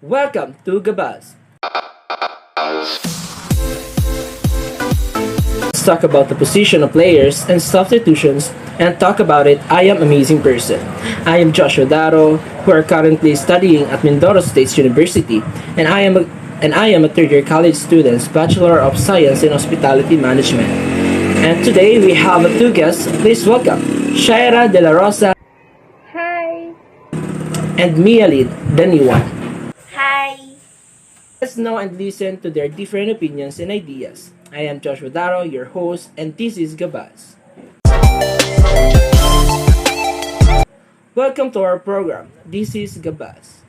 Welcome to Gabaz. Let's talk about the position of players and substitutions and talk about it. I am amazing person. I am Joshua Daro, who are currently studying at Mindoro State University, and I am a third year college student, Bachelor of Science in Hospitality Management. And today we have two guests. Please welcome Shaira de la Rosa Hi! and Mialyn, Danioan. Hi! Let's know and listen to their different opinions and ideas. I am Joshua Daro, your host, and this is Gabaz. Welcome to our program. This is Gabaz.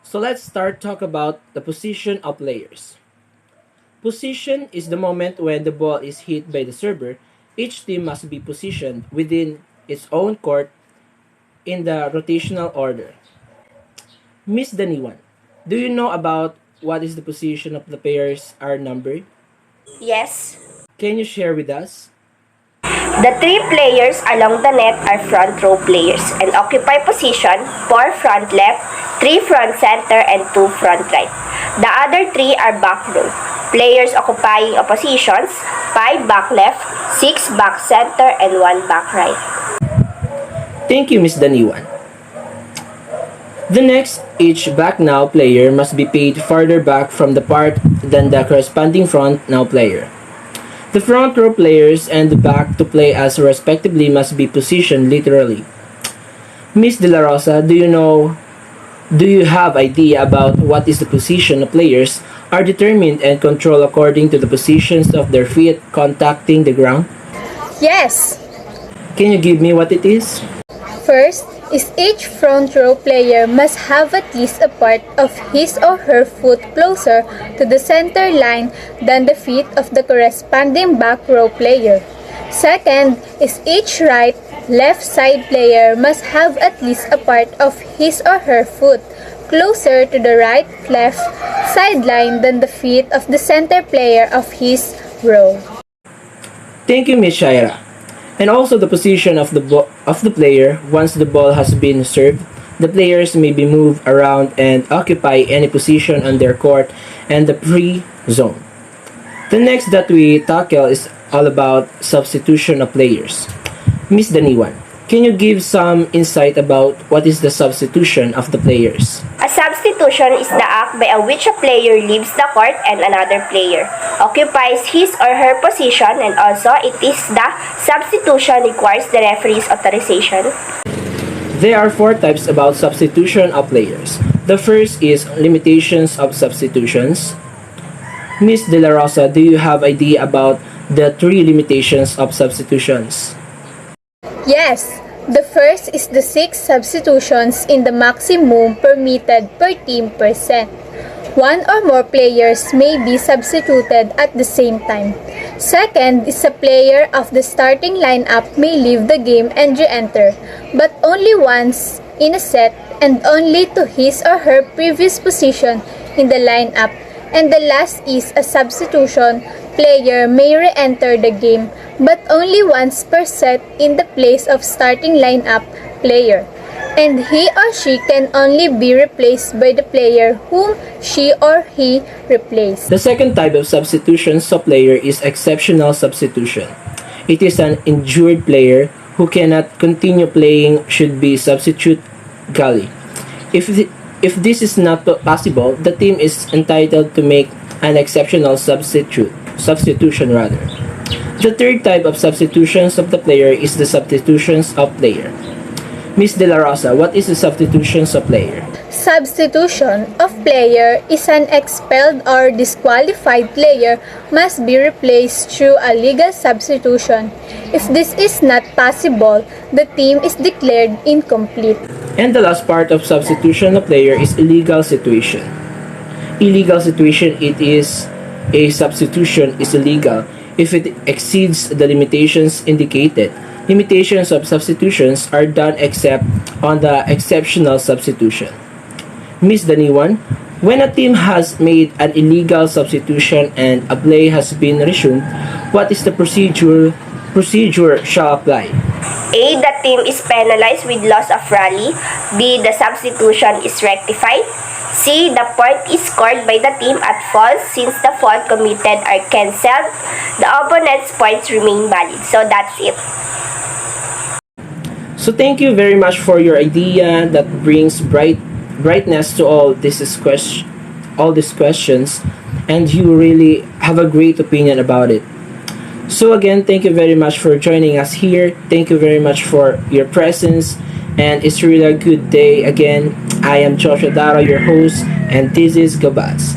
So let's start talk about the position of players. Position is the moment when the ball is hit by the server. Each team must be positioned within its own court in the rotational order. Miss Danioan, do you know about what is the position of the players are numbered? Yes. Can you share with us? The three players along the net are front row players and occupy position 4 front left, 3 front center, and 2 front right. The other 3 are back row. Players occupying positions 5 back left, 6 back center, and 1 back right. Thank you, Miss Danioan. The next, each back now player must be paid farther back from the part than the corresponding front now player. The front row players and the back to play as respectively must be positioned literally. Miss De La Rosa, do you have idea about what is the position of players are determined and controlled according to the positions of their feet contacting the ground? Yes! Can you give me what it is? First is each front row player must have at least a part of his or her foot closer to the center line than the feet of the corresponding back row player. Second is each right, left side player must have at least a part of his or her foot closer to the right, left sideline than the feet of the center player of his row. Thank you, Miss Shaira. And also the position of the player once the ball has been served. The players may be moved around and occupy any position on their court and the free zone. The next that we tackle is all about substitution of players. Miss Danioan, can you give some insight about what is the substitution of the players? A substitution is the act by which a player leaves the court and another player occupies his or her position, and also it is the substitution requires the referee's authorization. There are 4 types about substitution of players. The first is limitations of substitutions. Miss De La Rosa, do you have idea about the 3 limitations of substitutions? Yes! The first is the 6 substitutions in the maximum permitted per team %. 1 or more players may be substituted at the same time. Second is a player of the starting lineup may leave the game and re-enter, but only once in a set and only to his or her previous position in the lineup. And the last is a substitution player may re-enter the game but only once per set in the place of starting lineup player, and he or she can only be replaced by the player whom she or he replaced. The second type of substitutions of player is exceptional substitution. It is an injured player who cannot continue playing should be substitute gully. If this is not possible, the team is entitled to make an exceptional substitution rather. The third type of substitutions of the player is the substitutions of player. Miss De La Rosa, what is the substitutions of player? Substitution of player is an expelled or disqualified player must be replaced through a legal substitution. If this is not possible, the team is declared incomplete. And the last part of substitution of player is illegal situation. Illegal situation, it is a substitution is illegal if it exceeds the limitations indicated. Limitations of substitutions are done except on the exceptional substitution. Miss Danioan, when a team has made an illegal substitution and a play has been resumed, what is the procedure shall apply? A. The team is penalized with loss of rally. B. The substitution is rectified. C. The point is scored by the team at false. Since the fault committed are cancelled, the opponent's points remain valid. So that's it. So thank you very much for your idea that brings brightness to all these questions, and you really have a great opinion about it. So again, thank you very much for joining us here. Thank you very much for your presence, and it's really a good day. Again, I am Joshua Dara, your host, and this is Gabas.